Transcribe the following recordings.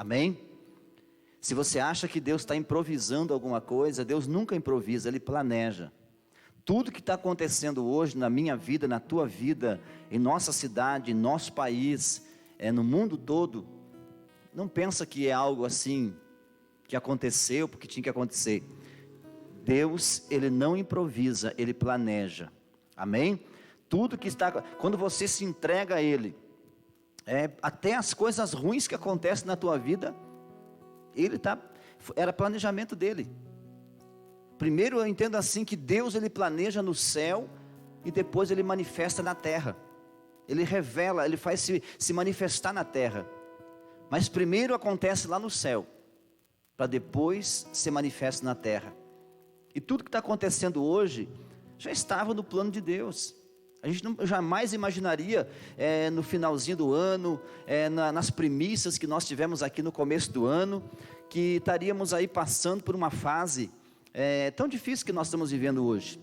Amém? Se você acha que Deus está improvisando alguma coisa, Deus nunca improvisa, Ele planeja. Tudo que está acontecendo hoje na minha vida, na tua vida, em nossa cidade, em nosso país, no mundo todo, não pensa que é algo assim, que aconteceu porque tinha que acontecer. Deus, Ele não improvisa, Ele planeja. Amém? Tudo que está, quando você se entrega a Ele, até as coisas ruins que acontecem na tua vida, era planejamento dele. Primeiro eu entendo assim que Deus, Ele planeja no céu e depois Ele manifesta na terra. Ele revela, Ele faz se manifestar na terra. Mas primeiro acontece lá no céu, para depois se manifesta na terra. E tudo que está acontecendo hoje, já estava no plano de Deus. A gente jamais imaginaria, no finalzinho do ano, nas primícias que nós tivemos aqui no começo do ano, que estaríamos aí passando por uma fase tão difícil que nós estamos vivendo hoje.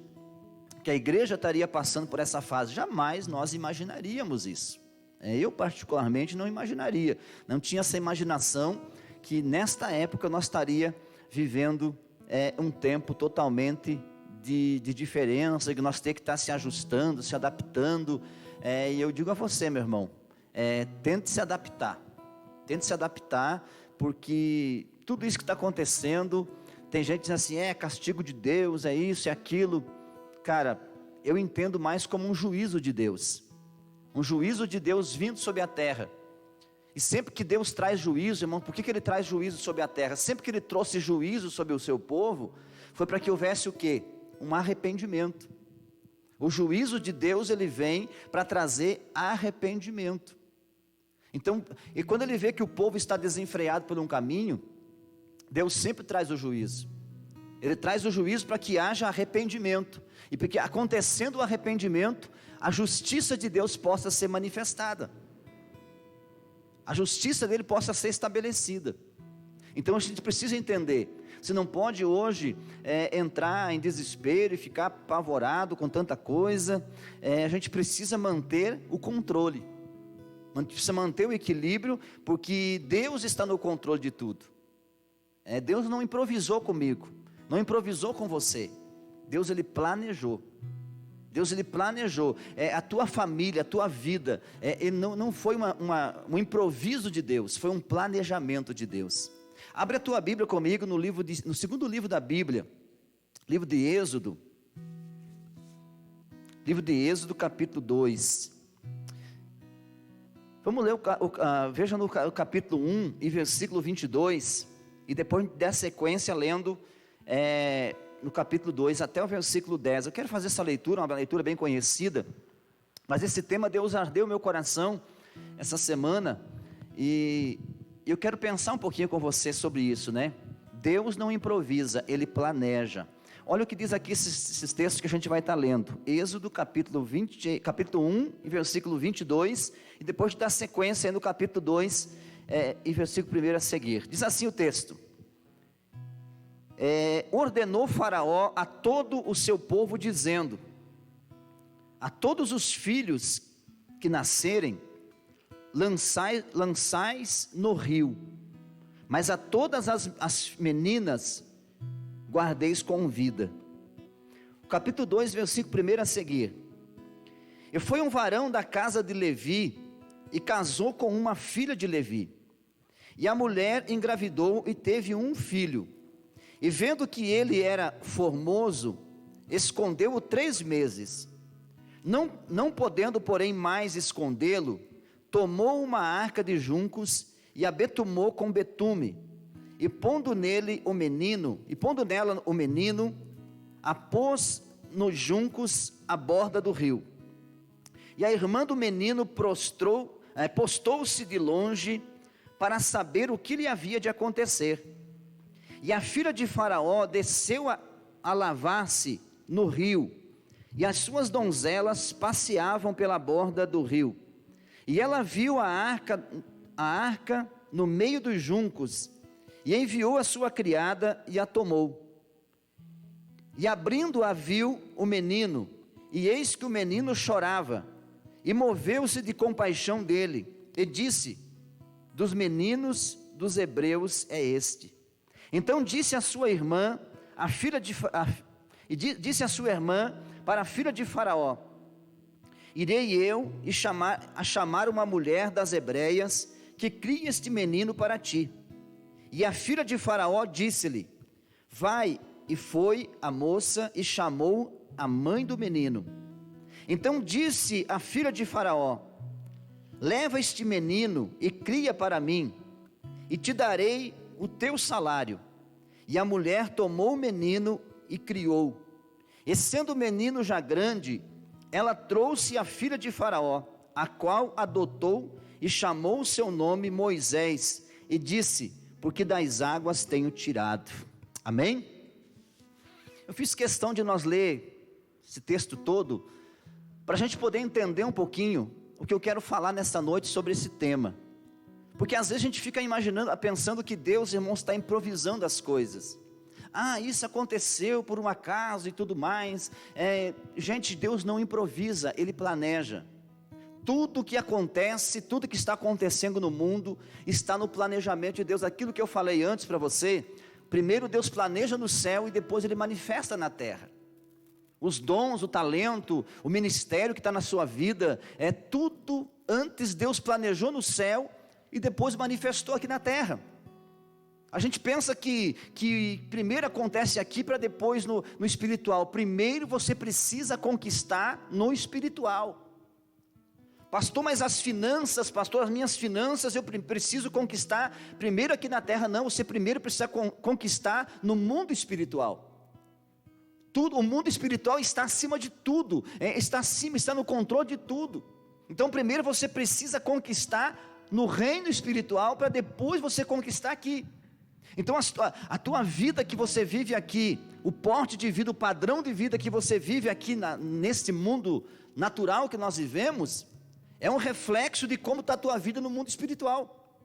Que a igreja estaria passando por essa fase. Jamais nós imaginaríamos isso. Eu particularmente não imaginaria. Não tinha essa imaginação que nesta época nós estaria vivendo um tempo totalmente de diferença, que nós temos que estar se ajustando, se adaptando. E eu digo a você, meu irmão, tente se adaptar. Tente se adaptar, porque tudo isso que está acontecendo, tem gente dizendo assim, castigo de Deus, é isso, é aquilo. Cara, eu entendo mais como um juízo de Deus. Um juízo de Deus vindo sobre a terra. E sempre que Deus traz juízo, irmão, por que Ele traz juízo sobre a terra? Sempre que Ele trouxe juízo sobre o seu povo, foi para que houvesse o quê? Um arrependimento. O juízo de Deus, ele vem para trazer arrependimento. Então, e quando Ele vê que o povo está desenfreado por um caminho, Deus sempre traz o juízo. Ele traz o juízo para que haja arrependimento. E porque acontecendo o arrependimento, a justiça de Deus possa ser manifestada. A justiça dele possa ser estabelecida. Então a gente precisa entender. Você não pode hoje entrar em desespero e ficar apavorado com tanta coisa. A gente precisa manter o controle. A gente precisa manter o equilíbrio, porque Deus está no controle de tudo. Deus não improvisou comigo, não improvisou com você. Deus, Ele planejou. Deus, Ele planejou. A tua família, a tua vida, não foi um improviso de Deus, foi um planejamento de Deus. Abre a tua Bíblia comigo no segundo livro da Bíblia, livro de Êxodo. Livro de Êxodo, capítulo 2. Vamos ler, veja no capítulo 1 e versículo 22, e depois der sequência lendo no capítulo 2 até o versículo 10. Eu quero fazer essa leitura, uma leitura bem conhecida, mas esse tema Deus ardeu o meu coração essa semana, e eu quero pensar um pouquinho com você sobre isso, né? Deus não improvisa, Ele planeja. Olha o que diz aqui esses textos que a gente vai estar lendo. Êxodo capítulo 1 e versículo 22, e depois dá sequência aí no capítulo 2 e versículo 1 a seguir. Diz assim o texto: ordenou Faraó a todo o seu povo, dizendo: a todos os filhos que nascerem, lançais no rio, mas a todas as meninas guardeis com vida. O capítulo 2, versículo 1 a seguir: e foi um varão da casa de Levi, e casou com uma filha de Levi, e a mulher engravidou e teve um filho, e vendo que ele era formoso, escondeu-o 3 meses, não podendo porém mais escondê-lo, tomou uma arca de juncos e a betumou com betume, e pondo nela o menino, a pôs nos juncos à borda do rio. E a irmã do menino postou-se de longe para saber o que lhe havia de acontecer. E a filha de Faraó desceu a lavar-se no rio, e as suas donzelas passeavam pela borda do rio. E ela viu a arca no meio dos juncos, e enviou a sua criada e a tomou. E abrindo-a viu o menino, e eis que o menino chorava, e moveu-se de compaixão dele, e disse: dos meninos dos hebreus é este. Então disse a sua irmã, disse a sua irmã para a filha de Faraó: irei eu chamar uma mulher das hebreias, que crie este menino para ti. E a filha de Faraó disse-lhe: vai. E foi a moça e chamou a mãe do menino. Então disse a filha de Faraó: leva este menino e cria para mim, e te darei o teu salário. E a mulher tomou o menino e criou. E sendo o menino já grande, ela trouxe a filha de Faraó, a qual adotou e chamou o seu nome Moisés, e disse: porque das águas tenho tirado. Amém? Eu fiz questão de nós ler esse texto todo, para a gente poder entender um pouquinho o que eu quero falar nessa noite sobre esse tema. Porque às vezes a gente fica imaginando, pensando que Deus, irmãos, está improvisando as coisas. Isso aconteceu por um acaso e tudo mais. Gente, Deus não improvisa, Ele planeja. Tudo que acontece, tudo que está acontecendo no mundo, está no planejamento de Deus. Aquilo que eu falei antes para você, primeiro Deus planeja no céu e depois Ele manifesta na terra. Os dons, o talento, o ministério que está na sua vida, tudo antes Deus planejou no céu e depois manifestou aqui na terra. A gente pensa que primeiro acontece aqui para depois no espiritual. Primeiro você precisa conquistar no espiritual. Pastor, mas as finanças, pastor, as minhas finanças eu preciso conquistar primeiro aqui na terra. Não, você primeiro precisa conquistar no mundo espiritual. O mundo espiritual está acima de tudo, está no controle de tudo. Então primeiro você precisa conquistar no reino espiritual, para depois você conquistar aqui. Então a tua vida que você vive aqui, o porte de vida, o padrão de vida que você vive aqui neste mundo natural que nós vivemos, é um reflexo de como está a tua vida no mundo espiritual.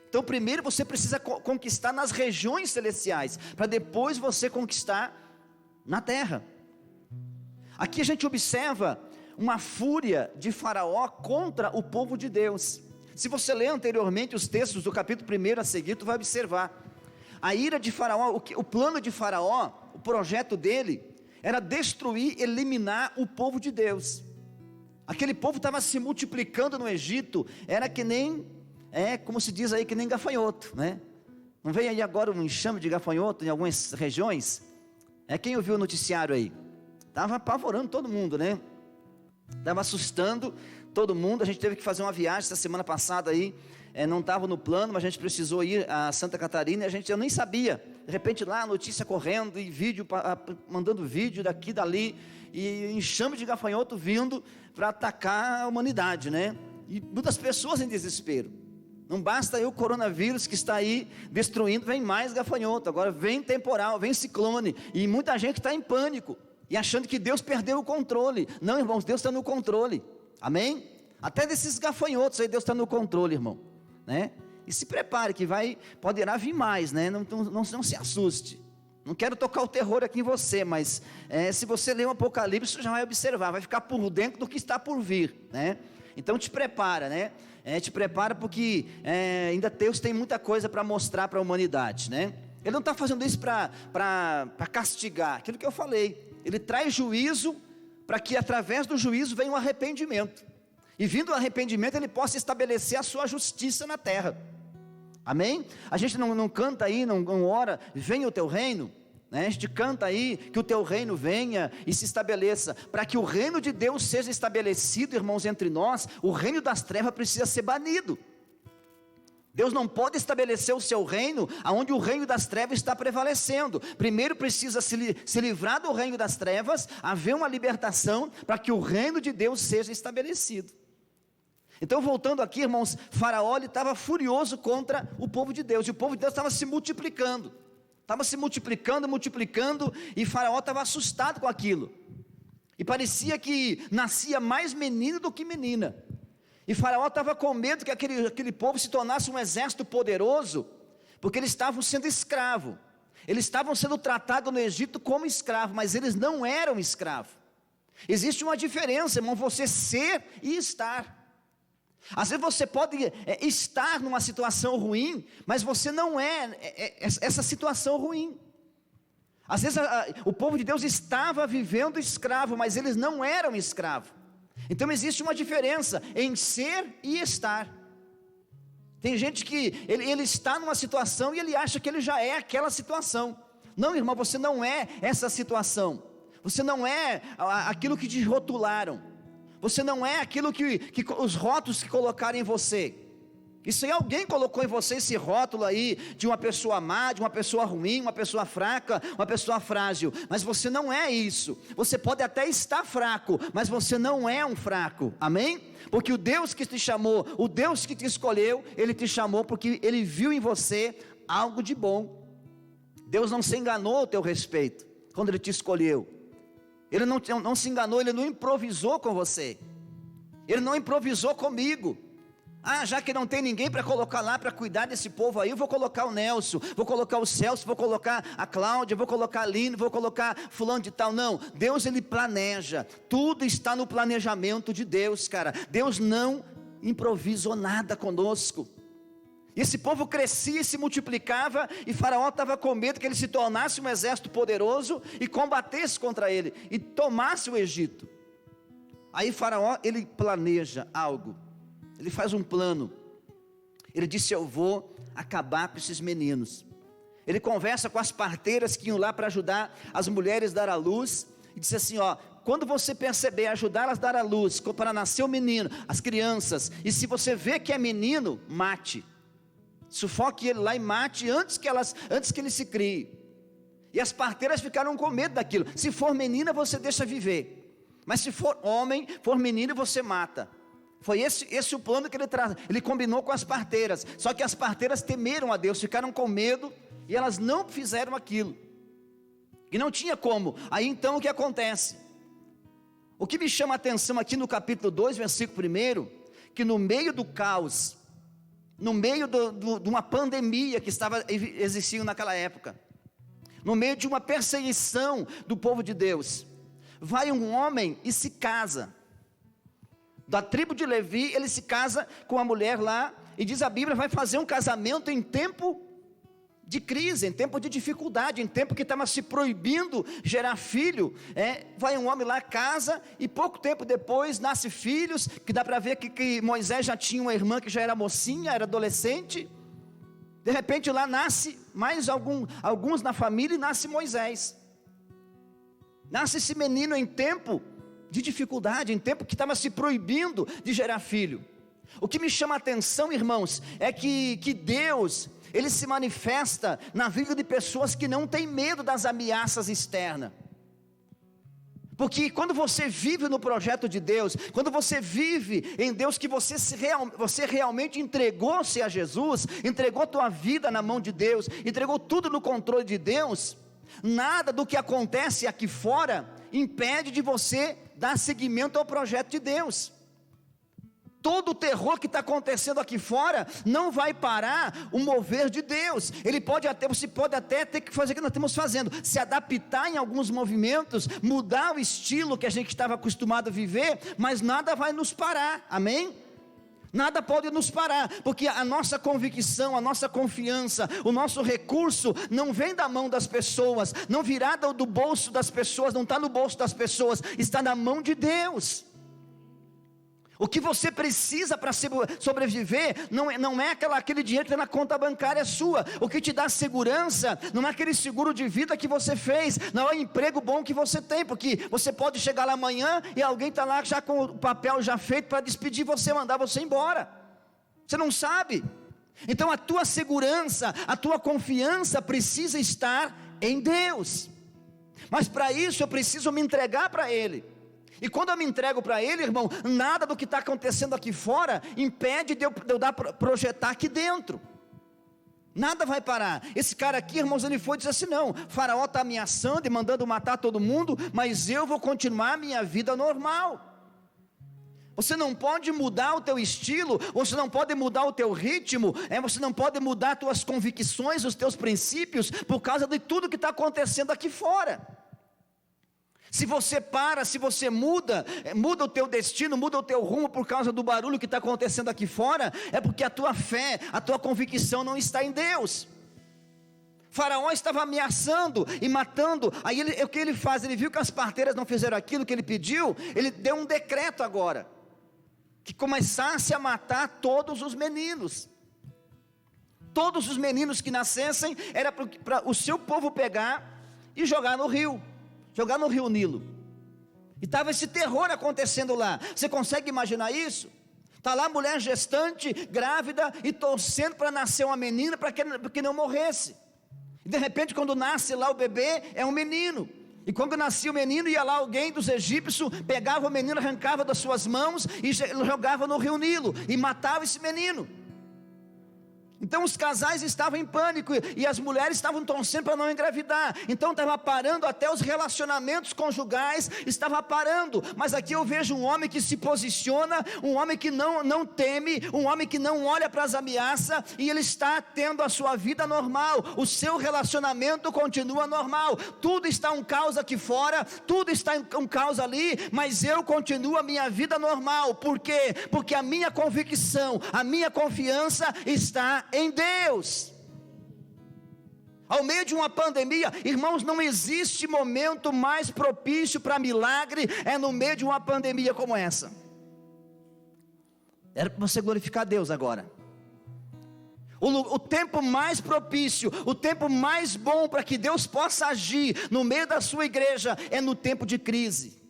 Então primeiro você precisa conquistar nas regiões celestiais, para depois você conquistar na terra. Aqui a gente observa uma fúria de Faraó contra o povo de Deus. Se você ler anteriormente os textos do capítulo 1 a seguir, tu vai observar a ira de Faraó. O plano de Faraó, o projeto dele era destruir, eliminar o povo de Deus. Aquele povo estava se multiplicando no Egito, era que nem, como se diz aí, que nem gafanhoto, né? Não veio aí agora um enxame de gafanhoto em algumas regiões? Quem ouviu o noticiário aí? Estava apavorando todo mundo, né? Estava assustando todo mundo. A gente teve que fazer uma viagem essa semana passada aí, não estava no plano, mas a gente precisou ir a Santa Catarina, e eu nem sabia, de repente lá a notícia correndo, e vídeo, mandando vídeo daqui, dali, e enxame de gafanhoto vindo para atacar a humanidade, né? E muitas pessoas em desespero. Não basta aí o coronavírus que está aí destruindo, vem mais gafanhoto, agora vem temporal, vem ciclone, e muita gente está em pânico, e achando que Deus perdeu o controle. Não, irmãos, Deus está no controle, amém? Até desses gafanhotos aí Deus está no controle, irmão, né? E se prepare que poderá vir mais, né? Não se assuste. Não quero tocar o terror aqui em você, mas se você ler o Apocalipse, você já vai observar, vai ficar por dentro do que está por vir, né? Então te prepara, né? Te prepara porque ainda Deus tem muita coisa para mostrar para a humanidade, né? Ele não está fazendo isso para castigar, aquilo que eu falei. Ele traz juízo para que através do juízo venha um arrependimento. E vindo o arrependimento ele possa estabelecer a sua justiça na terra. Amém? A gente não canta aí, não ora, venha o teu reino, né? A gente canta aí que o teu reino venha e se estabeleça. Para que o reino de Deus seja estabelecido, irmãos, entre nós, o reino das trevas precisa ser banido. Deus não pode estabelecer o seu reino onde o reino das trevas está prevalecendo. Primeiro precisa se livrar do reino das trevas, haver uma libertação para que o reino de Deus seja estabelecido. Então voltando aqui, irmãos, Faraó estava furioso contra o povo de Deus, e o povo de Deus estava se multiplicando, multiplicando, e Faraó estava assustado com aquilo, e parecia que nascia mais menino do que menina, e Faraó estava com medo que aquele povo se tornasse um exército poderoso, porque eles estavam sendo escravos, eles estavam sendo tratados no Egito como escravos, mas eles não eram escravos. Existe uma diferença, irmão, você ser e estar. Às vezes você pode estar numa situação ruim, mas você não essa situação ruim. Às vezes o povo de Deus estava vivendo escravo, mas eles não eram escravos. Então existe uma diferença em ser e estar. Tem gente que ele está numa situação e ele acha que ele já é aquela situação. Não, irmão, você não é essa situação. Você não é aquilo que te rotularam. Você não é aquilo que os rótulos que colocaram em você. Isso aí alguém colocou em você esse rótulo aí de uma pessoa má, de uma pessoa ruim, uma pessoa fraca, uma pessoa frágil. Mas você não é isso. Você pode até estar fraco, mas você não é um fraco. Amém? Porque o Deus que te chamou, o Deus que te escolheu, Ele te chamou porque Ele viu em você algo de bom. Deus não se enganou ao teu respeito quando Ele te escolheu. Ele não se enganou, Ele não improvisou com você. Ele não improvisou comigo. Já que não tem ninguém para colocar lá para cuidar desse povo aí, eu vou colocar o Nelson, vou colocar o Celso, vou colocar a Cláudia, vou colocar a Aline, vou colocar fulano de tal. Não, Deus Ele planeja, tudo está no planejamento de Deus, cara. Deus não improvisou nada conosco. E esse povo crescia e se multiplicava, e Faraó estava com medo que ele se tornasse um exército poderoso e combatesse contra ele, e tomasse o Egito. Aí Faraó, ele planeja algo. Ele faz um plano. Ele disse: eu vou acabar com esses meninos. Ele conversa com as parteiras que iam lá para ajudar as mulheres a dar à luz. E disse assim: quando você perceber, ajudá-las a dar à luz, para nascer o menino, as crianças. E se você vê que é menino, mate. Sufoque ele lá e mate antes que ele se crie. E as parteiras ficaram com medo daquilo. Se for menina, você deixa viver. Mas se for homem, for menino, você mata. Foi esse o plano que ele combinou com as parteiras. Só que as parteiras temeram a Deus, ficaram com medo, e elas não fizeram aquilo. E não tinha como. Aí então o que acontece? O que me chama a atenção aqui no capítulo 2, versículo 1, que no meio do caos, no meio de uma pandemia que estava existindo naquela época, no meio de uma perseguição do povo de Deus, vai um homem e se casa. Da tribo de Levi, ele se casa com a mulher lá, e diz a Bíblia, vai fazer um casamento em tempo de crise, em tempo de dificuldade, em tempo que estava se proibindo gerar filho. Vai um homem lá, casa, e pouco tempo depois nasce filhos, que dá para ver que Moisés já tinha uma irmã que já era mocinha, era adolescente. De repente lá nasce mais alguns na família, e nasce Moisés. Nasce esse menino em tempo de dificuldade, em tempo que estava se proibindo de gerar filho. O que me chama a atenção, irmãos, é que Deus, Ele se manifesta na vida de pessoas que não têm medo das ameaças externas. Porque quando você vive no projeto de Deus, quando você vive em Deus, que você realmente entregou-se a Jesus, entregou tua vida na mão de Deus, entregou tudo no controle de Deus, nada do que acontece aqui fora impede de você dar seguimento ao projeto de Deus. Todo o terror que está acontecendo aqui fora não vai parar o mover de Deus. Você pode até ter que fazer o que nós estamos fazendo, se adaptar em alguns movimentos, mudar o estilo que a gente estava acostumado a viver, mas nada vai nos parar, amém? Nada pode nos parar, porque a nossa convicção, a nossa confiança, o nosso recurso não vem da mão das pessoas, não virá do bolso das pessoas, não está no bolso das pessoas, está na mão de Deus. O que você precisa para sobreviver não é aquele dinheiro que está na conta bancária sua. O que te dá segurança não é aquele seguro de vida que você fez, não é o emprego bom que você tem, porque você pode chegar lá amanhã e alguém está lá já com o papel já feito para despedir você, mandar você embora. Você não sabe. Então a tua segurança, a tua confiança precisa estar em Deus. Mas para isso eu preciso me entregar para Ele. E quando eu me entrego para Ele, irmão, nada do que está acontecendo aqui fora impede de eu projetar aqui dentro. Nada vai parar. Esse cara aqui, irmãos, ele foi e disse assim: não, Faraó está ameaçando e mandando matar todo mundo, mas eu vou continuar a minha vida normal. Você não pode mudar o teu estilo, você não pode mudar o teu ritmo, você não pode mudar as tuas convicções, os teus princípios, por causa de tudo que está acontecendo aqui fora. Se você para, se você muda o teu destino, muda o teu rumo por causa do barulho que está acontecendo aqui fora, é porque a tua fé, a tua convicção não está em Deus. Faraó estava ameaçando e matando. Aí o que ele faz? Ele viu que as parteiras não fizeram aquilo que ele pediu. Ele deu um decreto agora, que começasse a matar todos os meninos. Todos os meninos que nascessem, era para o seu povo pegar e jogar no rio Nilo. E estava esse terror acontecendo lá. Você consegue imaginar isso? Está lá a mulher gestante, grávida, e torcendo para nascer uma menina, para que não morresse. E de repente, quando nasce lá o bebê, é um menino. E quando nascia o menino, ia lá alguém dos egípcios, pegava o menino, arrancava das suas mãos e jogava no rio Nilo, e matava esse menino. Então os casais estavam em pânico, e as mulheres estavam torcendo para não engravidar. Então estava parando até os relacionamentos conjugais, estava parando. Mas aqui eu vejo um homem que se posiciona, um homem que não teme, um homem que não olha para as ameaças, e ele está tendo a sua vida normal. O seu relacionamento continua normal. Tudo está um caos aqui fora, tudo está um caos ali, mas eu continuo a minha vida normal. Por quê? Porque a minha convicção, a minha confiança está em Deus. Ao meio de uma pandemia, irmãos, não existe momento mais propício para milagre, é no meio de uma pandemia como essa. Era para você glorificar a Deus agora. O tempo mais propício, o tempo mais bom para que Deus possa agir no meio da sua igreja, é no tempo de crise.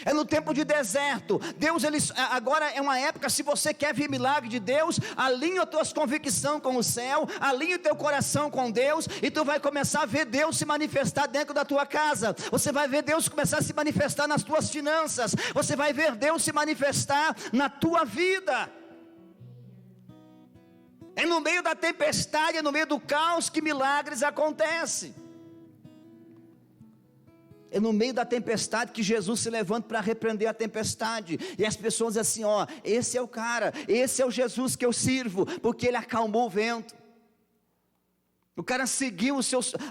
É no tempo de deserto. Deus, agora é uma época, se você quer ver milagre de Deus, alinha as tuas convicções com o céu, alinha o teu coração com Deus, e tu vai começar a ver Deus se manifestar dentro da tua casa. Você vai ver Deus começar a se manifestar nas tuas finanças. Você vai ver Deus se manifestar na tua vida. É no meio da tempestade, é no meio do caos que milagres acontecem. É no meio da tempestade que Jesus se levanta para repreender a tempestade. E as pessoas dizem assim, esse é o cara, esse é o Jesus que eu sirvo, porque ele acalmou o vento. O cara seguiu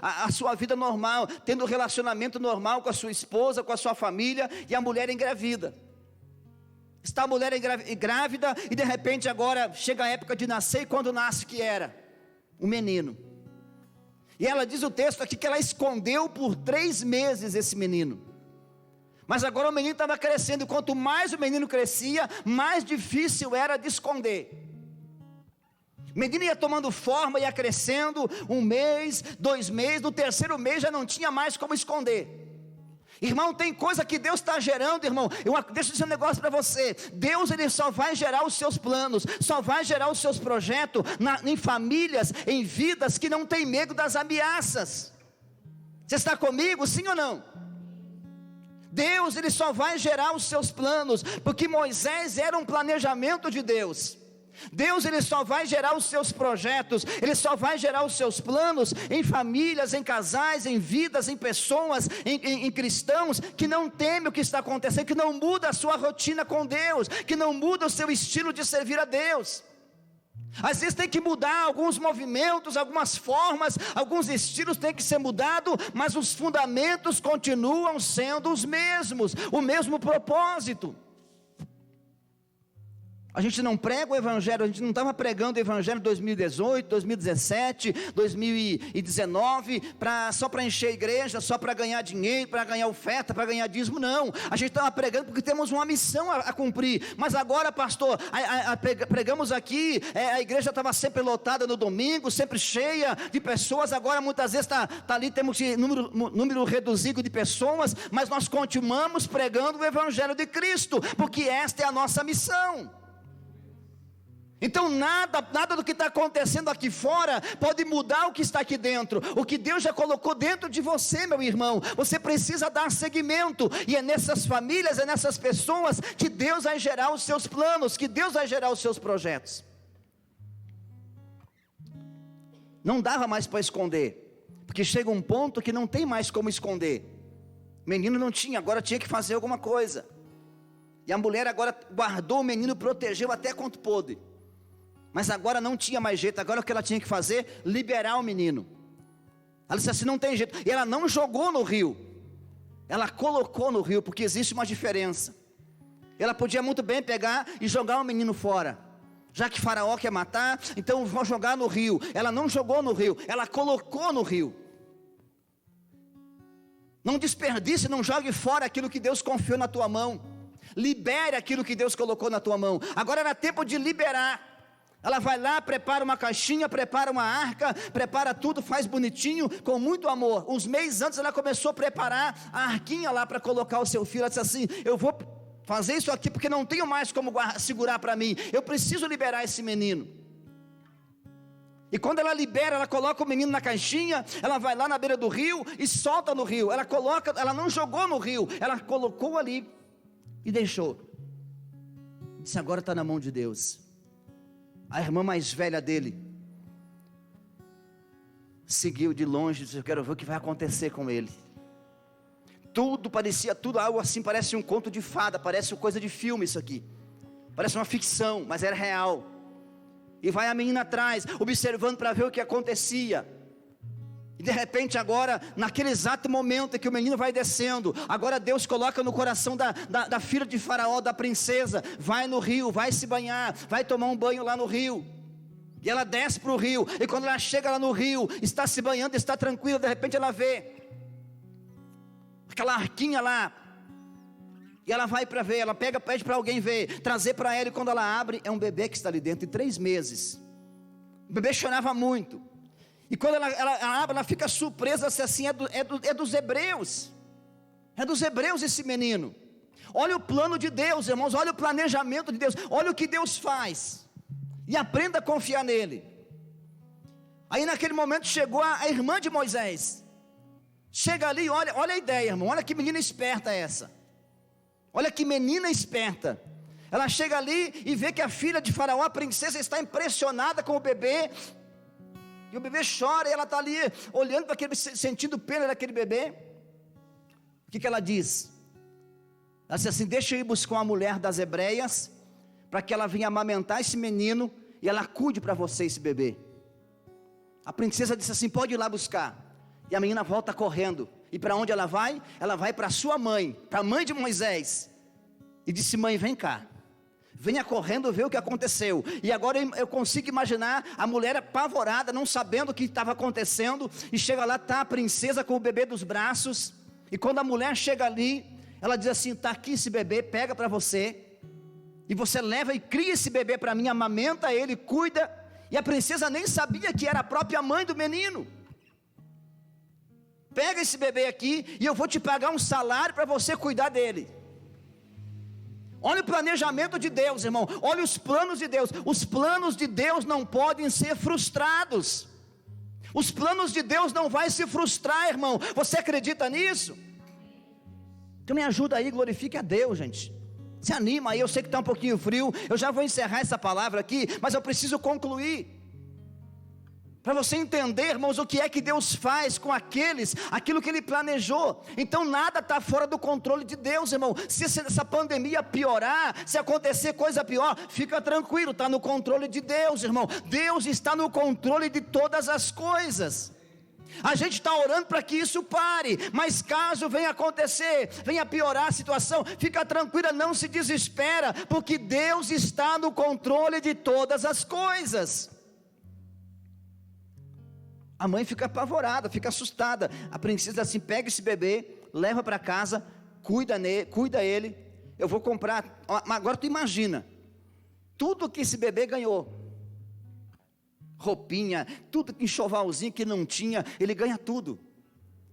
a sua vida normal, tendo um relacionamento normal com a sua esposa, com a sua família, e a mulher engravida. Está a mulher grávida, e de repente agora chega a época de nascer, e quando nasce que era? Um menino. E ela diz o texto aqui que ela escondeu por 3 meses esse menino. Mas agora o menino estava crescendo, e quanto mais o menino crescia, mais difícil era de esconder. O menino ia tomando forma, ia crescendo, 1 mês, 2 meses, no 3º mês já não tinha mais como esconder. Irmão, tem coisa que Deus está gerando, irmão. Deixa eu dizer um negócio para você. Deus, ele só vai gerar os seus planos, só vai gerar os seus projetos em famílias, em vidas que não tem medo das ameaças. Você está comigo, sim ou não? Deus, ele só vai gerar os seus planos, porque Moisés era um planejamento de Deus. Deus, ele só vai gerar os seus projetos, ele só vai gerar os seus planos em famílias, em casais, em vidas, em pessoas, em cristãos que não temem o que está acontecendo, que não muda a sua rotina com Deus, que não muda o seu estilo de servir a Deus. Às vezes tem que mudar alguns movimentos, algumas formas, alguns estilos tem que ser mudado, mas os fundamentos continuam sendo os mesmos, o mesmo propósito. A gente não prega o evangelho, a gente não estava pregando o evangelho em 2018, 2017, 2019, só para encher a igreja, só para ganhar dinheiro, para ganhar oferta, para ganhar dízimo, não. A gente estava pregando porque temos uma missão a cumprir. Mas agora, pastor, pregamos aqui, a igreja estava sempre lotada no domingo, sempre cheia de pessoas. Agora muitas vezes está ali, temos número reduzido de pessoas, mas nós continuamos pregando o evangelho de Cristo, porque esta é a nossa missão. Então nada do que está acontecendo aqui fora pode mudar o que está aqui dentro. O que Deus já colocou dentro de você, meu irmão, você precisa dar seguimento. E é nessas famílias, é nessas pessoas que Deus vai gerar os seus planos, que Deus vai gerar os seus projetos. Não dava mais para esconder, porque chega um ponto que não tem mais como esconder. O menino não tinha, agora tinha que fazer alguma coisa. E a mulher agora guardou o menino, protegeu até quanto pôde. Mas agora não tinha mais jeito. Agora o que ela tinha que fazer? Liberar o menino. Ela disse assim, não tem jeito. E ela não jogou no rio. Ela colocou no rio, porque existe uma diferença. Ela podia muito bem pegar e jogar o menino fora. Já que Faraó quer matar, então vou jogar no rio. Ela não jogou no rio, ela colocou no rio. Não desperdice, não jogue fora aquilo que Deus confiou na tua mão. Libere aquilo que Deus colocou na tua mão. Agora era tempo de liberar. Ela vai lá, prepara uma caixinha, prepara uma arca, prepara tudo, faz bonitinho, com muito amor. Uns meses antes ela começou a preparar a arquinha lá para colocar o seu filho. Ela disse assim: eu vou fazer isso aqui porque não tenho mais como segurar para mim. Eu preciso liberar esse menino. E quando ela libera, ela coloca o menino na caixinha, ela vai lá na beira do rio e solta no rio. Ela não jogou no rio, ela colocou ali e deixou. Disse: agora está na mão de Deus. A irmã mais velha dele seguiu de longe, disse: eu quero ver o que vai acontecer com ele. Tudo parecia, tudo algo assim, parece um conto de fada, parece uma coisa de filme isso aqui. Parece uma ficção, mas era real. E vai a menina atrás, observando para ver o que acontecia. E de repente agora, naquele exato momento em que o menino vai descendo, agora Deus coloca no coração da filha de Faraó, da princesa: vai no rio, vai se banhar, vai tomar um banho lá no rio. E ela desce para o rio, e quando ela chega lá no rio, está se banhando, está tranquila, de repente ela vê aquela arquinha lá, e ela vai para ver, ela pede para alguém ver, trazer para ela, e quando ela abre, é um bebê que está ali dentro, de 3 meses. O bebê chorava muito. E quando ela abre, ela fica surpresa, se assim, é dos hebreus. É dos hebreus esse menino. Olha o plano de Deus, irmãos, olha o planejamento de Deus, olha o que Deus faz. E aprenda a confiar nele. Aí naquele momento chegou a irmã de Moisés. Chega ali, olha a ideia, irmão, olha que menina esperta essa. Olha que menina esperta. Ela chega ali e vê que a filha de Faraó, a princesa, está impressionada com o bebê. E o bebê chora, e ela está ali olhando para aquele, sentindo pena daquele bebê. O que ela diz? Ela diz assim: deixa eu ir buscar uma mulher das hebreias, para que ela venha amamentar esse menino, e ela cuide para você esse bebê. A princesa disse assim: pode ir lá buscar. E a menina volta correndo. E para onde ela vai? Ela vai para sua mãe, para a mãe de Moisés. E disse: mãe, vem cá. Venha correndo ver o que aconteceu. E agora eu consigo imaginar a mulher apavorada, não sabendo o que estava acontecendo. E chega lá, está a princesa com o bebê dos braços. E quando a mulher chega ali, ela diz assim: está aqui esse bebê, pega para você. E você leva e cria esse bebê para mim, amamenta ele, cuida. E a princesa nem sabia que era a própria mãe do menino. Pega esse bebê aqui e eu vou te pagar um salário para você cuidar dele. Olha o planejamento de Deus, irmão. Olha os planos de Deus. Os planos de Deus não podem ser frustrados. Os planos de Deus não vai se frustrar, irmão. Você acredita nisso? Então me ajuda aí, glorifique a Deus, gente. Se anima aí, eu sei que está um pouquinho frio. Eu já vou encerrar essa palavra aqui, mas eu preciso concluir. Para você entender, irmãos, o que é que Deus faz com aquilo que Ele planejou. Então nada está fora do controle de Deus, irmão. Se essa pandemia piorar, se acontecer coisa pior, fica tranquilo, está no controle de Deus, irmão. Deus está no controle de todas as coisas. A gente está orando para que isso pare, mas caso venha acontecer, venha piorar a situação, fica tranquila, não se desespera, porque Deus está no controle de todas as coisas. A mãe fica apavorada, fica assustada. A princesa assim: pega esse bebê, leva para casa, cuida ele. Eu vou comprar. Agora tu imagina, tudo que esse bebê ganhou, roupinha, tudo, enxovalzinho que não tinha, ele ganha tudo.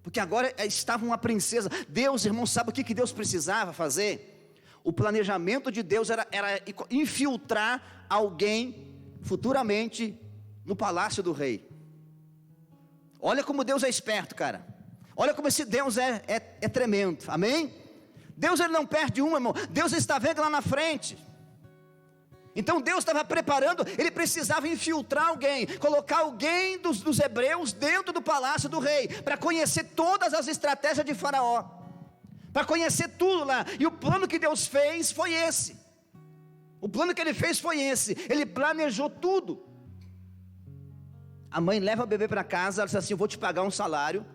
Porque agora estava uma princesa. Deus, irmão, sabe o que Deus precisava fazer? O planejamento de Deus era infiltrar alguém futuramente no palácio do rei. Olha como Deus é esperto, cara. Olha como esse Deus é tremendo, amém? Deus, Ele não perde uma, irmão. Deus está vendo lá na frente. Então Deus estava preparando, Ele precisava infiltrar alguém, colocar alguém dos hebreus dentro do palácio do rei, para conhecer todas as estratégias de Faraó, para conhecer tudo lá. E o plano que Deus fez foi esse. O plano que Ele fez foi esse. Ele planejou tudo. A mãe leva o bebê para casa, ela diz assim: eu vou te pagar um salário,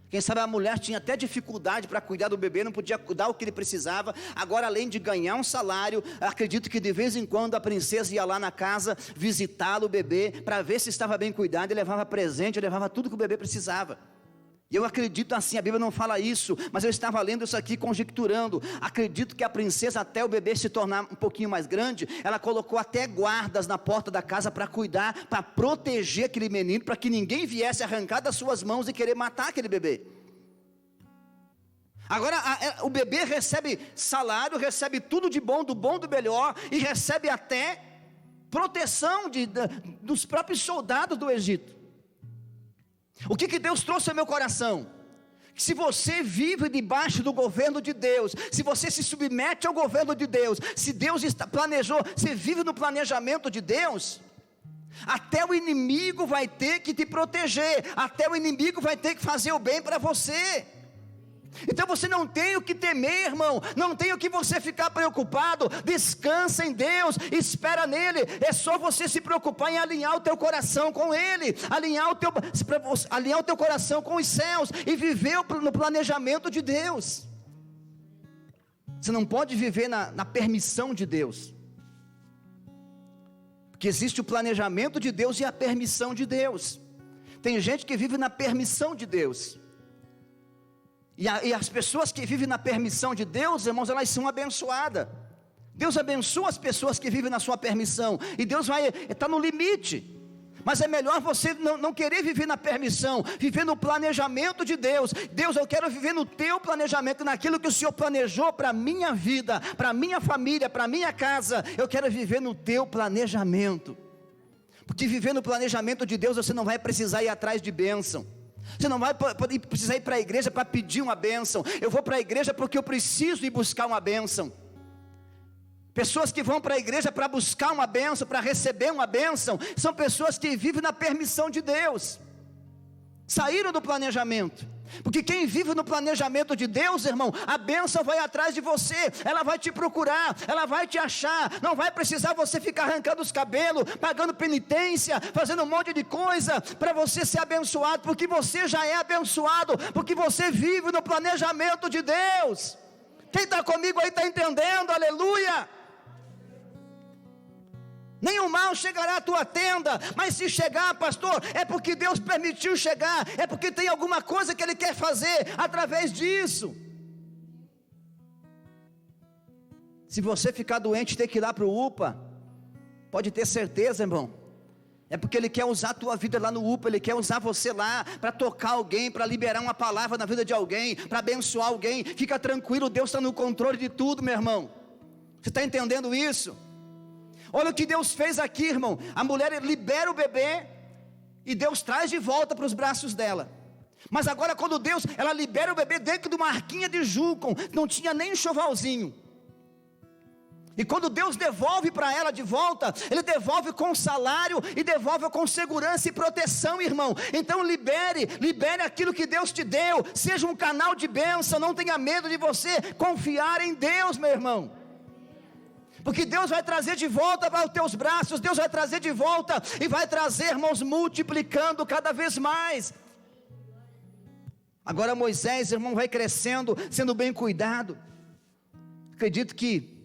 Quem sabe a mulher tinha até dificuldade para cuidar do bebê, não podia dar o que ele precisava. Agora, além de ganhar um salário, acredito que de vez em quando a princesa ia lá na casa visitá-lo, o bebê, para ver se estava bem cuidado, e levava presente, levava tudo que o bebê precisava. E eu acredito assim, a Bíblia não fala isso, mas eu estava lendo isso aqui conjecturando. Acredito que a princesa, até o bebê se tornar um pouquinho mais grande, ela colocou até guardas na porta da casa para cuidar, para proteger aquele menino, para que ninguém viesse arrancar das suas mãos e querer matar aquele bebê. Agora o bebê recebe salário, recebe tudo de bom, do melhor, e recebe até proteção dos próprios soldados do Egito. O que Deus trouxe ao meu coração? Que se você vive debaixo do governo de Deus, se você se submete ao governo de Deus, se Deus planejou, você vive no planejamento de Deus, até o inimigo vai ter que te proteger, até o inimigo vai ter que fazer o bem para você. Então você não tem o que temer, irmão, não tem o que você ficar preocupado. Descansa em Deus, espera nele. É só você se preocupar em alinhar o teu coração com ele, alinhar o teu coração com os céus e viver no planejamento de Deus. Você não pode viver na permissão de Deus, porque existe o planejamento de Deus e a permissão de Deus. Tem gente que vive na permissão de Deus, e as pessoas que vivem na permissão de Deus, irmãos, elas são abençoadas. Deus abençoa as pessoas que vivem na sua permissão, e Deus está no limite. Mas é melhor você não querer viver na permissão, viver no planejamento de Deus. Deus, eu quero viver no teu planejamento, naquilo que o Senhor planejou para a minha vida, para a minha família, para a minha casa. Eu quero viver no teu planejamento, porque viver no planejamento de Deus, você não vai precisar ir atrás de bênção. Você não vai precisar ir para a igreja para pedir uma bênção. Eu vou para a igreja porque eu preciso ir buscar uma bênção. Pessoas que vão para a igreja para buscar uma bênção, para receber uma bênção, são pessoas que vivem na permissão de Deus, saíram do planejamento. Porque quem vive no planejamento de Deus, irmão, a bênção vai atrás de você, ela vai te procurar, ela vai te achar. Não vai precisar você ficar arrancando os cabelos, pagando penitência, fazendo um monte de coisa para você ser abençoado, porque você já é abençoado, porque você vive no planejamento de Deus. Quem está comigo aí está entendendo? Aleluia! Nenhum mal chegará à tua tenda, mas se chegar, pastor, é porque Deus permitiu chegar, é porque tem alguma coisa que Ele quer fazer através disso. Se você ficar doente e ter que ir lá para o UPA, pode ter certeza, irmão, é porque Ele quer usar a tua vida lá no UPA, Ele quer usar você lá para tocar alguém, para liberar uma palavra na vida de alguém, para abençoar alguém. Fica tranquilo, Deus está no controle de tudo, meu irmão. Você está entendendo isso? Olha o que Deus fez aqui, irmão. A mulher libera o bebê e Deus traz de volta para os braços dela. Mas agora quando ela libera o bebê dentro de uma arquinha de Júcon, não tinha nem enxovalzinho. E quando Deus devolve para ela de volta, Ele devolve com salário e devolve com segurança e proteção, irmão. Então libere aquilo que Deus te deu. Seja um canal de bênção, não tenha medo de você confiar em Deus, meu irmão. Porque Deus vai trazer de volta para os teus braços, Deus vai trazer de volta e vai trazer, irmãos, multiplicando cada vez mais. Agora Moisés, irmão, vai crescendo, sendo bem cuidado. Acredito que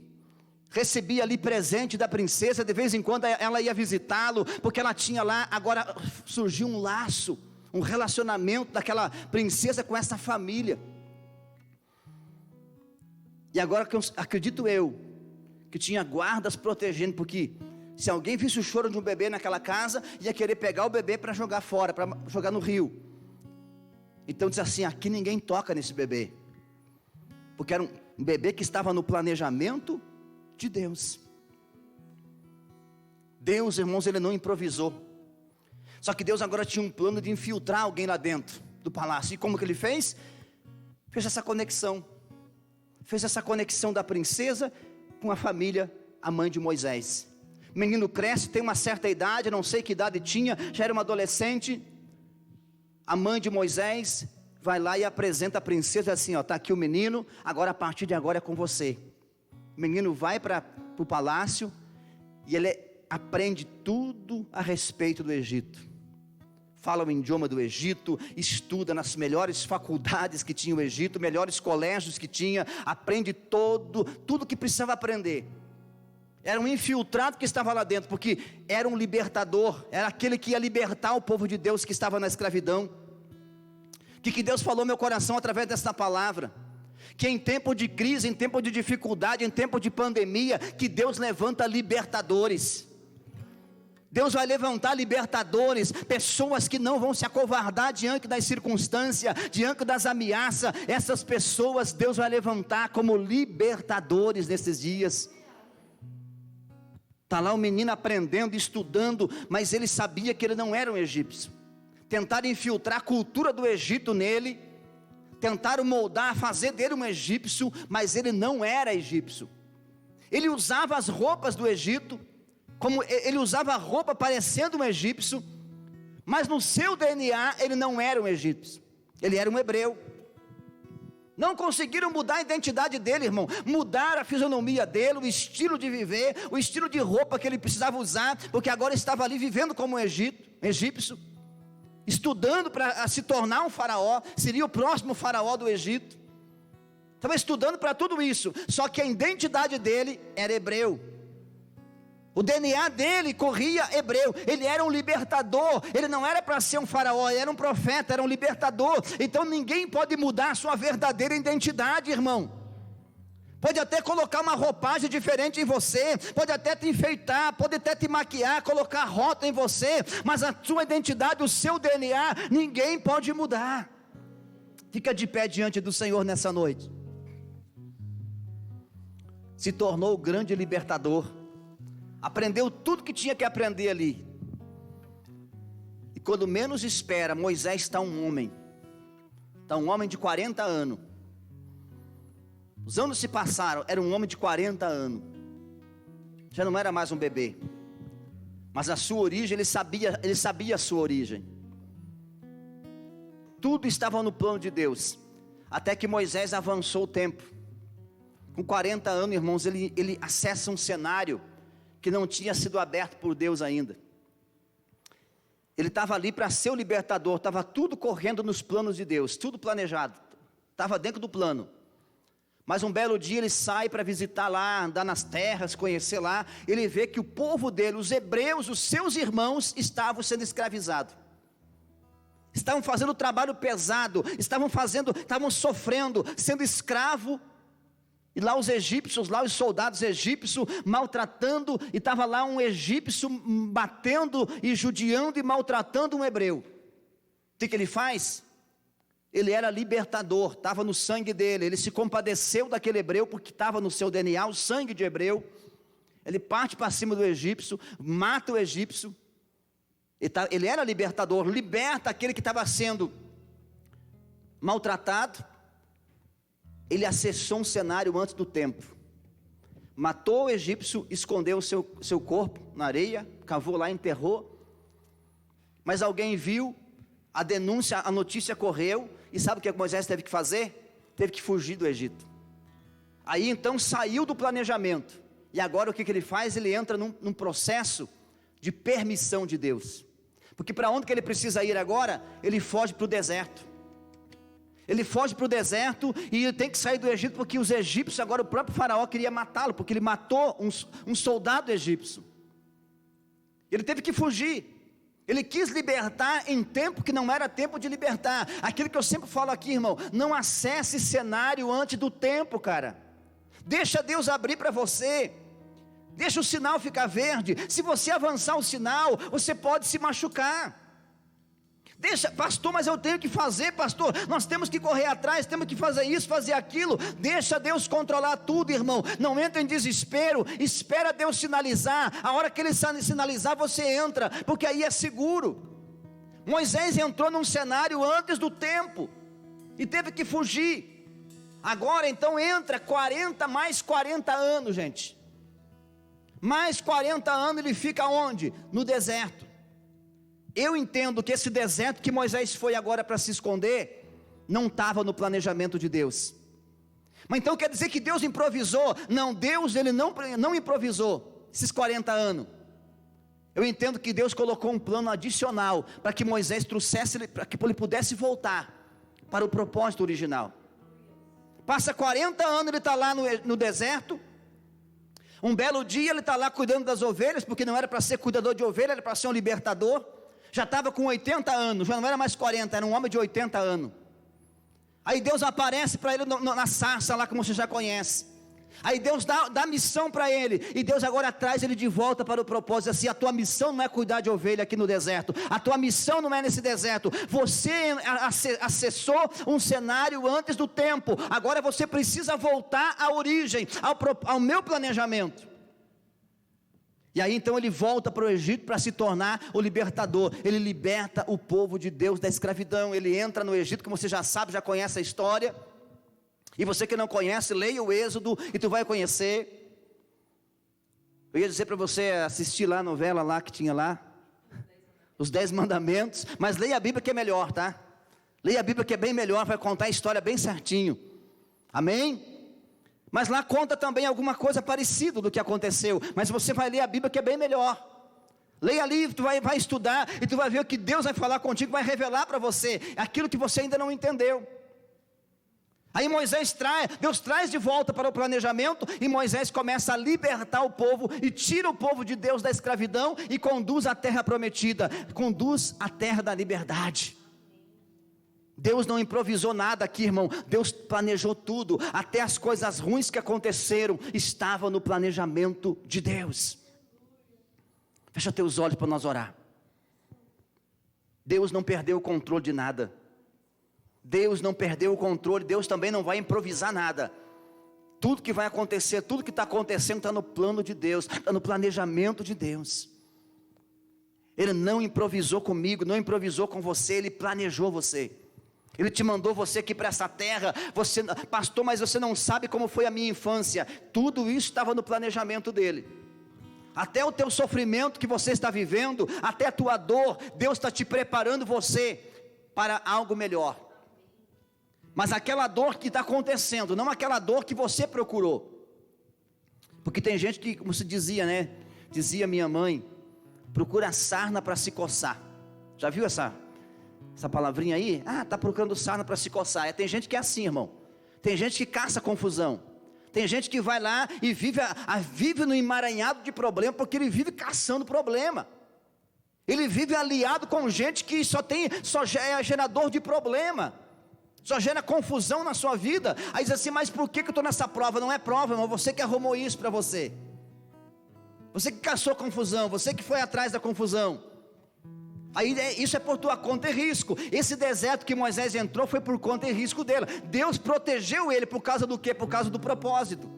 recebia ali presente da princesa, de vez em quando ela ia visitá-lo, porque ela tinha lá, agora surgiu um laço, um relacionamento daquela princesa com essa família. E agora acredito eu, que tinha guardas protegendo, porque se alguém visse o choro de um bebê naquela casa, ia querer pegar o bebê para jogar fora, para jogar no rio. Então diz assim, aqui ninguém toca nesse bebê, porque era um bebê que estava no planejamento de Deus. Deus, irmãos, Ele não improvisou. Só que Deus agora tinha um plano de infiltrar alguém lá dentro do palácio. E como que Ele fez? Fez essa conexão. Fez essa conexão da princesa com a família, a mãe de Moisés. O menino cresce, tem uma certa idade, não sei que idade tinha, já era uma adolescente. A mãe de Moisés vai lá e apresenta a princesa assim, está aqui o menino, agora a partir de agora é com você. O menino vai para o palácio e ele aprende tudo a respeito do Egito. fala o idioma do Egito, estuda nas melhores faculdades que tinha o Egito, melhores colégios que tinha, aprende tudo que precisava aprender. Era um infiltrado que estava lá dentro, porque era um libertador, era aquele que ia libertar o povo de Deus que estava na escravidão. O que Deus falou no meu coração através dessa palavra? Que em tempo de crise, em tempo de dificuldade, em tempo de pandemia, que Deus levanta libertadores. Deus vai levantar libertadores, pessoas que não vão se acovardar diante das circunstâncias, diante das ameaças. Essas pessoas Deus vai levantar como libertadores nesses dias. Está lá o menino aprendendo, estudando, mas ele sabia que ele não era um egípcio. Tentaram infiltrar a cultura do Egito nele, tentaram moldar, fazer dele um egípcio, mas ele não era egípcio. Ele usava as roupas do Egito, como ele usava a roupa parecendo um egípcio, mas no seu DNA ele não era um egípcio, ele era um hebreu. Não conseguiram mudar a identidade dele, irmão, mudar a fisionomia dele, o estilo de viver, o estilo de roupa que ele precisava usar, porque agora estava ali vivendo como um egípcio, estudando para se tornar um faraó, seria o próximo faraó do Egito, estava estudando para tudo isso, só que a identidade dele era hebreu. O DNA dele corria hebreu, ele era um libertador, ele não era para ser um faraó, ele era um profeta, era um libertador. Então ninguém pode mudar a sua verdadeira identidade, irmão. Pode até colocar uma roupagem diferente em você, pode até te enfeitar, pode até te maquiar, colocar rota em você, mas a sua identidade, o seu DNA, ninguém pode mudar. Fica de pé diante do Senhor nessa noite. Se tornou o grande libertador, aprendeu tudo que tinha que aprender ali, e quando menos espera, Moisés está um homem de 40 anos, os anos se passaram, era um homem de 40 anos, já não era mais um bebê, mas a sua origem, ele sabia a sua origem, tudo estava no plano de Deus, até que Moisés avançou o tempo, com 40 anos, irmãos, ele acessa um cenário, que não tinha sido aberto por Deus ainda. Ele estava ali para ser o libertador, estava tudo correndo nos planos de Deus, tudo planejado, estava dentro do plano. Mas um belo dia ele sai para visitar lá, andar nas terras, conhecer lá, ele vê que o povo dele, os hebreus, os seus irmãos, estavam sendo escravizados. Estavam fazendo trabalho pesado, estavam sofrendo, sendo escravo. E lá os egípcios, lá os soldados egípcios maltratando, e estava lá um egípcio batendo e judiando e maltratando um hebreu. O que ele faz? Ele era libertador, estava no sangue dele, ele se compadeceu daquele hebreu, porque estava no seu DNA, o sangue de hebreu. Ele parte para cima do egípcio, mata o egípcio, ele era libertador, liberta aquele que estava sendo maltratado. Ele acessou um cenário antes do tempo, matou o egípcio, escondeu o seu corpo na areia, cavou lá, enterrou, mas alguém viu, a denúncia, a notícia correu, e sabe o que Moisés teve que fazer? Teve que fugir do Egito. Aí então saiu do planejamento, e agora o que ele faz? Ele entra num processo de permissão de Deus, porque para onde que ele precisa ir agora? Ele foge para o deserto. Ele foge para o deserto e ele tem que sair do Egito, porque os egípcios, agora o próprio faraó queria matá-lo, porque ele matou um soldado egípcio. Ele teve que fugir, ele quis libertar em tempo que não era tempo de libertar. Aquilo que eu sempre falo aqui, irmão, não acesse cenário antes do tempo, cara. Deixa Deus abrir para você, deixa o sinal ficar verde. Se você avançar o sinal, você pode se machucar. Deixa, pastor, mas eu tenho que fazer, pastor, nós temos que correr atrás, temos que fazer isso, fazer aquilo. Deixa Deus controlar tudo, irmão, não entra em desespero, espera Deus sinalizar. A hora que Ele sinalizar, você entra, porque aí é seguro. Moisés entrou num cenário antes do tempo, e teve que fugir. Agora então entra mais 40 anos, gente, mais 40 anos ele fica onde? No deserto. Eu entendo que esse deserto que Moisés foi agora para se esconder, não estava no planejamento de Deus. Mas então quer dizer que Deus improvisou? Não, Deus ele não improvisou esses 40 anos. Eu entendo que Deus colocou um plano adicional para que Moisés trouxesse, para que ele pudesse voltar para o propósito original. Passa 40 anos, ele está lá no deserto. Um belo dia ele está lá cuidando das ovelhas, porque não era para ser cuidador de ovelha, era para ser um libertador. Já estava com 80 anos, já não era mais 40, era um homem de 80 anos. Aí Deus aparece para ele na sarça lá, como você já conhece. Aí Deus dá missão para ele, e Deus agora traz ele de volta para o propósito, assim: a tua missão não é cuidar de ovelha aqui no deserto, a tua missão não é nesse deserto, você acessou um cenário antes do tempo, agora você precisa voltar à origem, ao meu planejamento. E aí então ele volta para o Egito para se tornar o libertador. Ele liberta o povo de Deus da escravidão. Ele entra no Egito, como você já sabe, já conhece a história. E você que não conhece, leia o Êxodo e tu vai conhecer. Eu ia dizer para você assistir lá a novela lá que tinha lá, os 10 mandamentos. Mas leia a Bíblia que é melhor, tá? Leia a Bíblia que é bem melhor, vai contar a história bem certinho. Amém? Mas lá conta também alguma coisa parecida do que aconteceu. Mas você vai ler a Bíblia que é bem melhor. Leia ali, tu vai estudar e tu vai ver o que Deus vai falar contigo, vai revelar para você aquilo que você ainda não entendeu. Aí Deus traz de volta para o planejamento, e Moisés começa a libertar o povo, e tira o povo de Deus da escravidão, e conduz à terra prometida, conduz à terra da liberdade. Deus não improvisou nada aqui, irmão, Deus planejou tudo, até as coisas ruins que aconteceram, estavam no planejamento de Deus. Fecha teus olhos para nós orar. Deus não perdeu o controle de nada. Deus não perdeu o controle, Deus também não vai improvisar nada. Tudo que vai acontecer, tudo que está acontecendo está no plano de Deus, está no planejamento de Deus. Ele não improvisou comigo, não improvisou com você, Ele planejou você. Ele te mandou você aqui para essa terra. Você, pastor, mas você não sabe como foi a minha infância. Tudo isso estava no planejamento dEle. Até o teu sofrimento que você está vivendo, até a tua dor, Deus está te preparando você para algo melhor. Mas aquela dor que está acontecendo, não aquela dor que você procurou. Porque tem gente que, como se dizia, né? Dizia minha mãe, procura sarna para se coçar. Já viu essa palavrinha aí? Ah, está procurando sarna para se coçar. Tem gente que é assim, irmão. Tem gente que caça confusão. Tem gente que vai lá e vive no emaranhado de problema, porque ele vive caçando problema. Ele vive aliado com gente que só é gerador de problema. Só gera confusão na sua vida. Aí diz assim: mas por que eu estou nessa prova? Não é prova, irmão, você que arrumou isso para você. Você que caçou confusão, você que foi atrás da confusão. Aí isso é por tua conta e risco. Esse deserto que Moisés entrou foi por conta e risco dele. Deus protegeu ele por causa do quê? Por causa do propósito.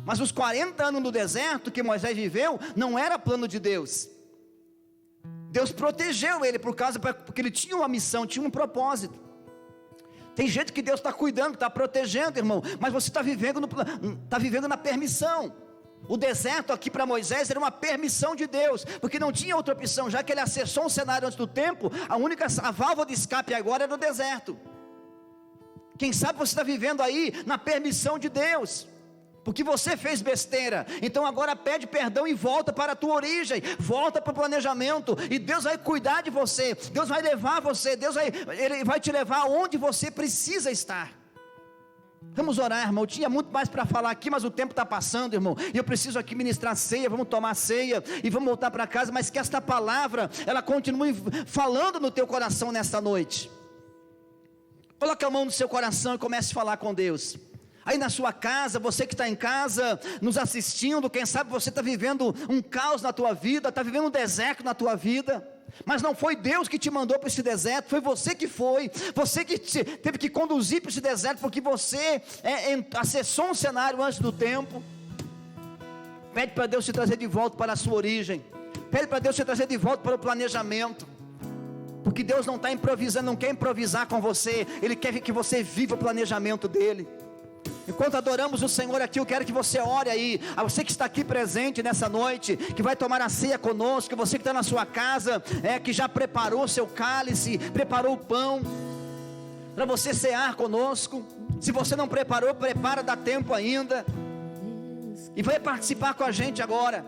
Mas os 40 anos no deserto que Moisés viveu, não era plano de Deus. Deus protegeu ele porque ele tinha uma missão, tinha um propósito. Tem gente que Deus está cuidando, está protegendo, irmão, mas você está vivendo na permissão. O deserto aqui para Moisés era uma permissão de Deus, porque não tinha outra opção, já que ele acessou um cenário antes do tempo. A válvula de escape agora era o deserto. Quem sabe você está vivendo aí na permissão de Deus, porque você fez besteira. Então agora pede perdão e volta para a tua origem, volta para o planejamento, e Deus vai cuidar de você, Deus vai levar você, Ele vai te levar onde você precisa estar. Vamos orar, irmão. Eu tinha muito mais para falar aqui, mas o tempo está passando, irmão, e eu preciso aqui ministrar ceia. Vamos tomar ceia e vamos voltar para casa, mas que esta palavra, ela continue falando no teu coração nesta noite. Coloca a mão no seu coração e comece a falar com Deus. Aí na sua casa, você que está em casa, nos assistindo, quem sabe você está vivendo um caos na tua vida, está vivendo um deserto na tua vida, mas não foi Deus que te mandou para esse deserto, foi você que teve que conduzir para esse deserto, porque você acessou um cenário antes do tempo. Pede para Deus te trazer de volta para a sua origem, pede para Deus te trazer de volta para o planejamento, porque Deus não está improvisando, não quer improvisar com você, Ele quer que você viva o planejamento dEle. Enquanto adoramos o Senhor aqui, eu quero que você ore aí, a você que está aqui presente nessa noite, que vai tomar a ceia conosco, você que está na sua casa, que já preparou o seu cálice, preparou o pão, para você cear conosco. Se você não preparou, prepara, dá tempo ainda, e vai participar com a gente agora.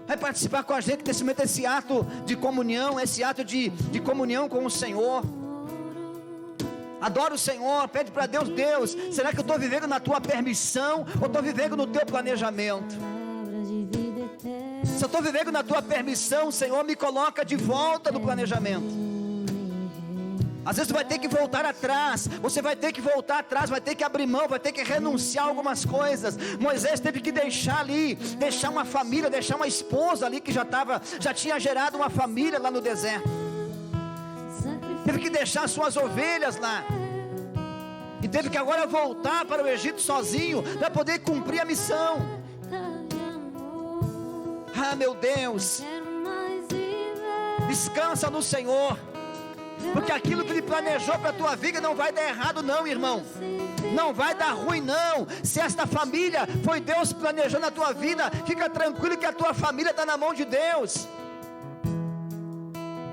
vai participar com a gente nesse momento, esse ato de comunhão, esse ato de comunhão com o Senhor. Adora o Senhor, pede para Deus: Deus, será que eu estou vivendo na tua permissão ou estou vivendo no teu planejamento? Se eu estou vivendo na tua permissão, Senhor, me coloca de volta no planejamento. Às vezes tu vai ter que voltar atrás, você vai ter que voltar atrás, vai ter que abrir mão, vai ter que renunciar a algumas coisas. Moisés teve que deixar uma família, deixar uma esposa ali que já tinha gerado uma família lá no deserto. Teve que deixar suas ovelhas lá. E teve que agora voltar para o Egito sozinho, para poder cumprir a missão. Ah, meu Deus, descansa no Senhor, porque aquilo que Ele planejou para a tua vida não vai dar errado não, irmão. Não vai dar ruim não. Se esta família foi Deus planejando a tua vida, fica tranquilo que a tua família está na mão de Deus.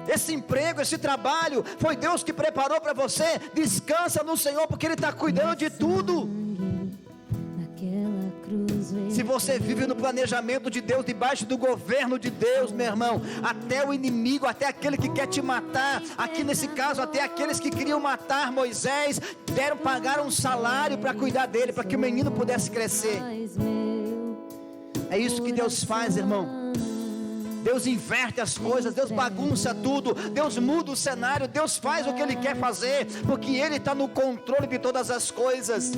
Esse emprego, esse trabalho, foi Deus que preparou para você. Descansa no Senhor, porque Ele está cuidando de tudo. Se você vive no planejamento de Deus, debaixo do governo de Deus, meu irmão, até o inimigo, até aquele que quer te matar, aqui nesse caso, até aqueles que queriam matar Moisés, pagaram um salário para cuidar dele, para que o menino pudesse crescer. É isso que Deus faz, irmão. Deus inverte as coisas, Deus bagunça tudo, Deus muda o cenário, Deus faz o que Ele quer fazer, porque Ele está no controle de todas as coisas.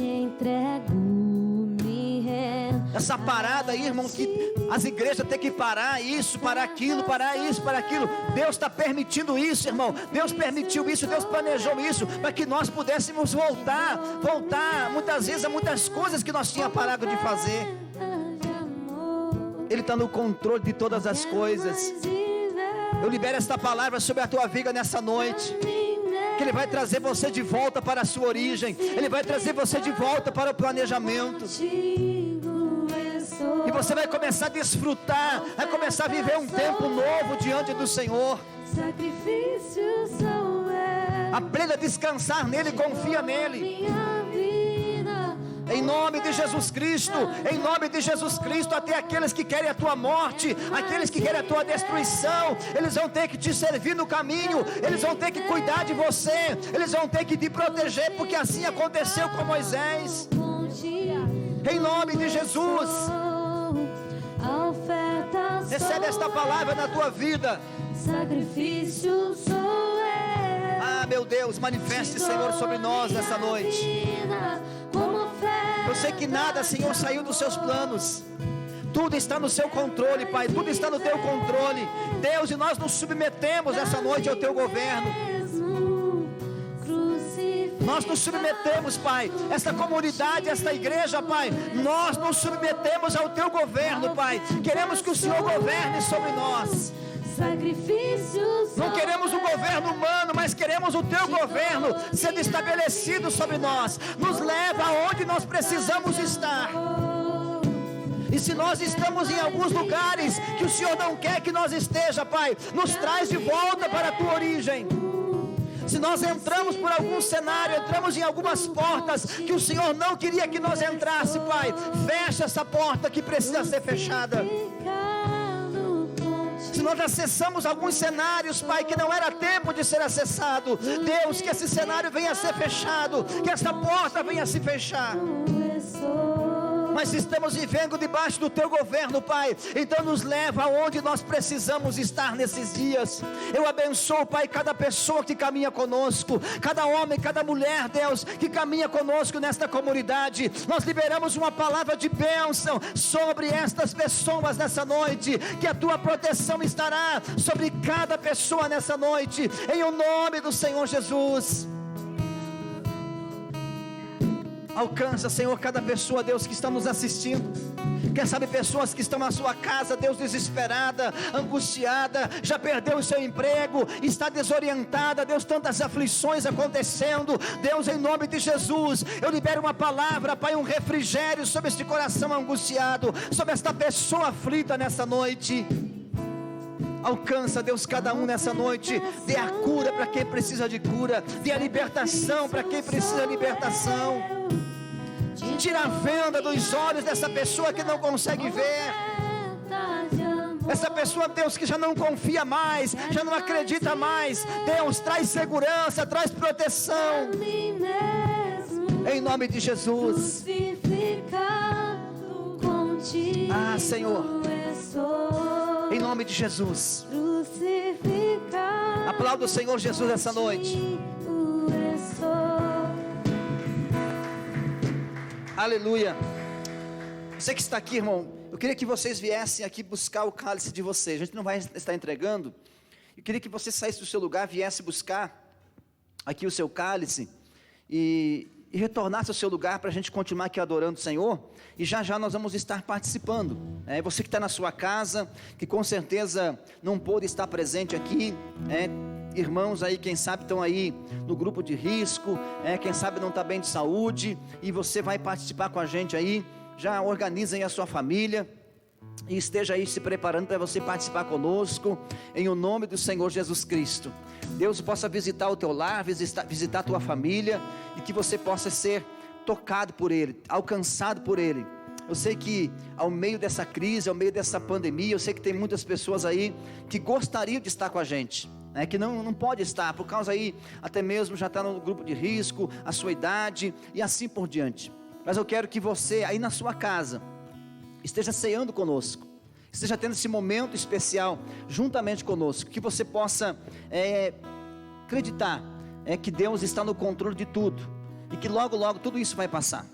Essa parada aí, irmão, que as igrejas têm que parar isso, parar aquilo, parar isso, parar aquilo. Deus está permitindo isso, irmão. Deus permitiu isso, Deus planejou isso, para que nós pudéssemos voltar, muitas vezes a muitas coisas que nós tínhamos parado de fazer. Ele está no controle de todas as coisas. Eu libero esta palavra sobre a tua vida nessa noite, que Ele vai trazer você de volta para a sua origem, Ele vai trazer você de volta para o planejamento, e você vai começar a desfrutar, vai começar a viver um tempo novo diante do Senhor. Aprenda a descansar nele, confia nele. Em nome de Jesus Cristo, em nome de Jesus Cristo, até aqueles que querem a tua morte, aqueles que querem a tua destruição, eles vão ter que te servir no caminho, eles vão ter que cuidar de você, eles vão ter que te proteger, porque assim aconteceu com Moisés. Em nome de Jesus, recebe esta palavra na tua vida. Sacrifício sou eu. Ah, meu Deus, manifeste, Senhor, sobre nós nessa noite. Eu sei que nada, Senhor, saiu dos seus planos. Tudo está no seu controle, Pai. Tudo está no teu controle, Deus, e nós nos submetemos essa noite ao teu governo. Nós nos submetemos, Pai, essa comunidade, esta igreja, Pai, nós nos submetemos ao teu governo, Pai. Queremos que o Senhor governe sobre nós. Não queremos o governo humano, mas queremos o teu governo sendo estabelecido sobre nós. Nos leva aonde nós precisamos estar. E se nós estamos em alguns lugares que o Senhor não quer que nós esteja, Pai, nos traz de volta para a tua origem. Se nós entramos por algum cenário, entramos em algumas portas que o Senhor não queria que nós entrasse, Pai, fecha essa porta que precisa ser fechada. Se nós acessamos alguns cenários, Pai, que não era tempo de ser acessado, Deus, que esse cenário venha a ser fechado, que essa porta venha a se fechar. Mas se estamos vivendo debaixo do teu governo, Pai, então nos leva aonde nós precisamos estar nesses dias. Eu abençoo, Pai, cada pessoa que caminha conosco, cada homem, cada mulher, Deus, que caminha conosco nesta comunidade. Nós liberamos uma palavra de bênção sobre estas pessoas nessa noite, que a tua proteção estará sobre cada pessoa nessa noite, em o nome do Senhor Jesus. Alcança, Senhor, cada pessoa, Deus, que está nos assistindo. Quem sabe pessoas que estão na sua casa, Deus, desesperada, angustiada, já perdeu o seu emprego, está desorientada, Deus, tantas aflições acontecendo. Deus, em nome de Jesus, eu libero uma palavra, Pai, um refrigério sobre este coração angustiado, sobre esta pessoa aflita nessa noite. Alcança, Deus, cada um nessa noite. Dê a cura para quem precisa de cura, dê a libertação para quem precisa de libertação. Tira a venda dos olhos dessa pessoa que não consegue ver. Essa pessoa, Deus, que já não confia mais, já não acredita mais, Deus, traz segurança, traz proteção. Em nome de Jesus. Ah, Senhor. Em nome de Jesus. Aplauda o Senhor Jesus essa noite. Aleluia. Você que está aqui, irmão, eu queria que vocês viessem aqui buscar o cálice de vocês. A gente não vai estar entregando. Eu queria que você saísse do seu lugar, viesse buscar aqui o seu cálice e retornasse ao seu lugar para a gente continuar aqui adorando o Senhor. E já já nós vamos estar participando. Você que está na sua casa, que com certeza não pôde estar presente aqui, irmãos aí, quem sabe estão aí no grupo de risco, quem sabe não está bem de saúde, e você vai participar com a gente aí. Já organizem a sua família e esteja aí se preparando para você participar conosco, em o nome do Senhor Jesus Cristo. Deus possa visitar o teu lar, visitar a tua família, e que você possa ser tocado por Ele, alcançado por Ele. Eu sei que ao meio dessa crise, ao meio dessa pandemia, eu sei que tem muitas pessoas aí que gostariam de estar com a gente, que não pode estar, por causa aí, até mesmo já está no grupo de risco, a sua idade, e assim por diante. Mas eu quero que você, aí na sua casa, esteja ceando conosco, esteja tendo esse momento especial, juntamente conosco, que você possa acreditar, que Deus está no controle de tudo, e que logo, logo tudo isso vai passar.